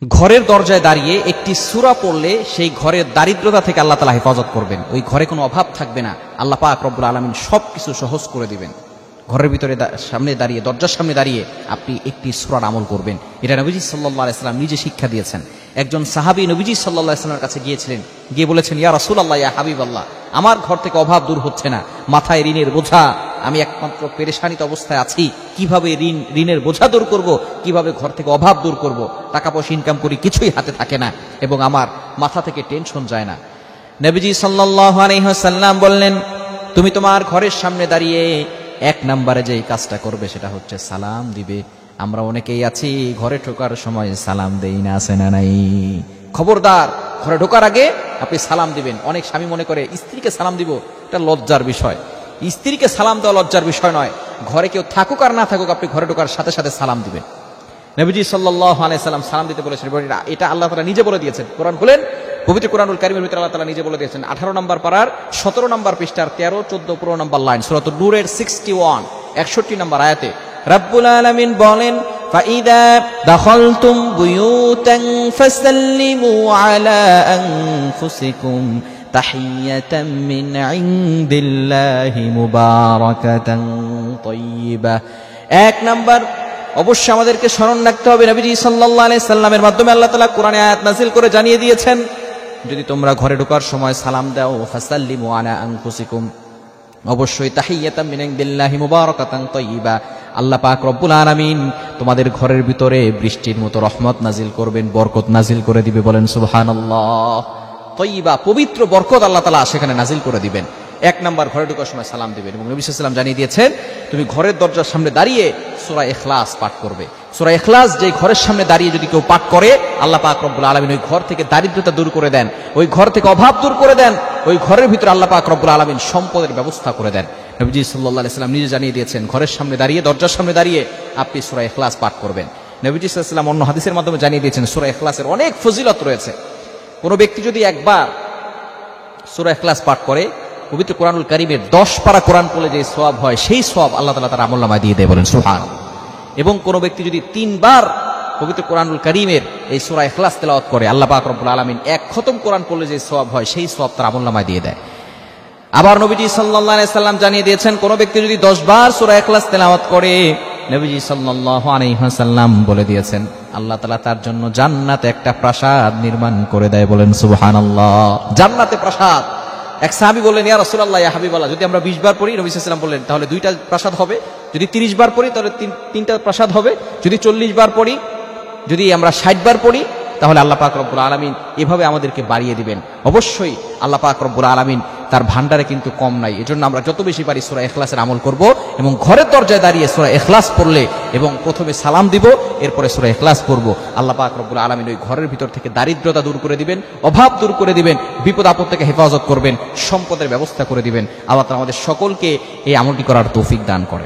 ঘরের দরজায় দাঁড়িয়ে একটি সূরা পড়লে সেই ঘরের দারিদ্রতা থেকে আল্লাহ তাআলা হেফাজত করবেন। ওই ঘরে কোনো অভাব থাকবে না। আল্লাহ পাক রব্বুল আলামিন সবকিছু সহজ করে দিবেন। ঘরের ভিতরে সামনে দাঁড়িয়ে, দরজার সামনে দাঁড়িয়ে আপনি একটি সূরার আমল করবেন। এটা নবীজি সাল্লাল্লাহু আলাইহি ওয়াসাল্লাম নিজে শিক্ষা দিয়েছেন। একজন সাহাবী নবীজি সাল্লাল্লাহু আলাইহি ওয়াসাল্লামের কাছে গিয়েছিলেন, গিয়ে বলেছেন, ইয়া রাসূলুল্লাহ, ইয়া হাবিবাল্লাহ, আমার ঘর থেকে অভাব দূর হচ্ছে না, মাথায় ঋণের বোঝা, আমি একমাত্র পেরেশানিত অবস্থায় আছি, কিভাবে ঋণের বোঝা দূর করব, কিভাবে ঘর থেকে অভাব দূর করব, টাকা পয়সা ইনকাম করি, কিছুই হাতে থাকে না এবং আমার মাথা থেকে টেনশন যায় না। নবীজি সাল্লাল্লাহু আলাইহি ওয়াসাল্লাম বললেন, তুমি তোমার ঘরের সামনে দাঁড়িয়ে এক নম্বরে যে কাজটা করবে সেটা হচ্ছে সালাম দিবে। আমরা অনেকেই আছি ঘরে ঢোকার সময় সালাম দেই না, আছে না নাই? খবরদার, ঘরে ঢোকার আগে আপনি সালাম দিবেন। অনেক স্বামী মনে করে স্ত্রীকে সালাম দিব, এটা লজ্জার বিষয়। স্ত্রীকে সালাম দেওয়া লজ্জার বিষয় নয়। ঘরে কেউ থাকুক আর না থাকুক, আপনি ঘরে ঢোকার সাথে সাথে সালাম দিবেন। নবীজি সাল্লাল্লাহু আলাইহি সাল্লাম সালাম দিতে বলেছেন, এটা আল্লাহ তাআলা নিজে বলে দিয়েছেন। কোরআন খুলেন, পবিত্র কোরআনুল কারীমের ভিতরে আল্লাহ তাআলা নিজে বলে দিয়েছেন। 18 নম্বর পারার 17 নম্বর পৃষ্ঠার 13, 14, 15 নম্বর লাইন, সূরাতুন নূরের 61, 61 নম্বর আয়াতে রব্বুল আলামিন বলেন, ফাইদা দাখালতুম বুয়ুতান ফাসাল্লিমু আলা আনফুসিকুম তাহিয়াতাম মিন ইনদিল্লাহি মুবারাকাতান তাইয়্যিবা। এক নাম্বার, অবশ্যই আমাদেরকে স্মরণ রাখতে হবে, নবীজি সাল্লাল্লাহু আলাইহি সাল্লামের মাধ্যমে আল্লাহ তাআলা কোরআনে আয়াত নাযিল করে জানিয়ে দিয়েছেন, যদি তোমরা ঘরে ঢোকার সময় সালাম দাও, ফাসাল্লিমু আলা আনফুসিকুম, অবশ্যই তাহিয়াতাম মিন ইনদিল্লাহি মুবারাকাতান তাইয়্যিবা, আল্লাহ পাক রব্বুল আলামিন তোমাদের ঘরের ভিতরে বৃষ্টির মতো রহমত নাজিল করবেন, বরকত নাজিল করে দিবে। বলেন সুবহানাল্লাহ। তাইয়্যিবা, পবিত্র বরকত আল্লাহ তাআলা সেখানে নাজিল করে দিবেন। এক নাম্বার, ঘরে ঢোকার সময় সালাম দিবেন। এবং নবী সাল্লাল্লাহু আলাইহি ওয়াসাল্লাম জানিয়ে দিয়েছেন, তুমি ঘরের দরজার সামনে দাঁড়িয়ে সূরা ইখলাস পাঠ করবে। সূরা ইখলাস যে ঘরের সামনে দাঁড়িয়ে যদি কেউ পাঠ করে, আল্লাহ পাক রব্বুল আলামিন ওই ঘর থেকে দারিদ্রতা দূর করে দেন, ওই ঘর থেকে অভাব দূর করে দেন, ওই ঘরের ভিতরে আল্লাহ পাক রব্বুল আলামিন সম্পদের ব্যবস্থা করে দেন। নবীজি সাল্লাল্লাহু আলাইহি ওয়াসাল্লাম নিজে জানিয়ে দিয়েছেন, ঘরের সামনে দাঁড়িয়ে, দরজার সামনে দাঁড়িয়ে আপনি সূরা ইখলাস পাঠ করবেন। নবীজি সাল্লাল্লাহু আলাইহি ওয়াসাল্লাম অন্য হাদিসের মাধ্যমে জানিয়ে দিয়েছেন, সূরা ইখলাসের অনেক ফজিলত রয়েছে। কোন ব্যক্তি যদি একবার সূরা ইখলাস পাঠ করে, পবিত্র কোরআনুল কারীমের 10 পারা কোরআন পড়লে যে সওয়াব হয়, সেই সওয়াব আল্লাহ তাআলা তার আমলনামায় দিয়ে দেয়। বলেন সুবহানাল্লাহ। এবং কোন ব্যক্তি যদি 3 বার পবিত্র কোরআনুল কারীমের এই সূরা ইখলাস তেলাওয়াত করে, আল্লাহ পাক রব্বুল আলামিন এক খতম কোরআন পড়লে যে সওয়াব হয়, সেই সওয়াব তার আমলনামায় দিয়ে দেয়। আবার নবীজি সাল্লাল্লাহু আলাইহি সাল্লাম জানিয়ে দিয়েছেন, কোন ব্যক্তি যদি 10 বার সূরা ইখলাস তেলাওয়াত করে, নবীজি সাল্লাল্লাহু আলাইহি ওয়াসাল্লাম বলে দিয়েছেন, আল্লাহ তাআলা তার জন্য জান্নাতে একটা প্রাসাদ নির্মাণ করে দেয়। বলেন সুবহানাল্লাহ। জান্নাতে প্রাসাদ। এক সাহাবী বললেন, ইয়া রাসূলুল্লাহ, ইয়া হাবিবাল্লাহ, যদি আমরা 20 বার পড়ি, নবী সাল্লাল্লাহু আলাইহি ওয়াসাল্লাম বললেন, তাহলে 2টা প্রাসাদ হবে। যদি 30 বার পড়ি, তাহলে 3টা প্রাসাদ হবে। যদি 40 বার পড়ি, যদি আমরা 60 বার পড়ি, তাহলে আল্লাহ পাক রব্বুল আলামিন এভাবে আমাদেরকে বাড়িয়ে দিবেন। অবশ্যই আল্লাহ পাক রব্বুল আলামিন তার ভান্ডারে কিন্তু কম নাই। এজন্য আমরা যত বেশি পারি সূরা ইখলাসের আমল করব এবং ঘরের দরজায় দাঁড়িয়ে সূরা ইখলাস পড়লে এবং প্রথমে সালাম দিব, এরপরে সূরা ইখলাস পড়ব, আল্লাহ পাক রব্বুল আলামিন ওই ঘরের ভিতর থেকে দারিদ্রতা দূর করে দিবেন, অভাব দূর করে দিবেন, বিপদ আপদ থেকে হেফাজত করবেন, সম্পদের ব্যবস্থা করে দিবেন। আল্লাহ তাআলা আমাদের সকলকে এই আমলটি করার তৌফিক দান করে।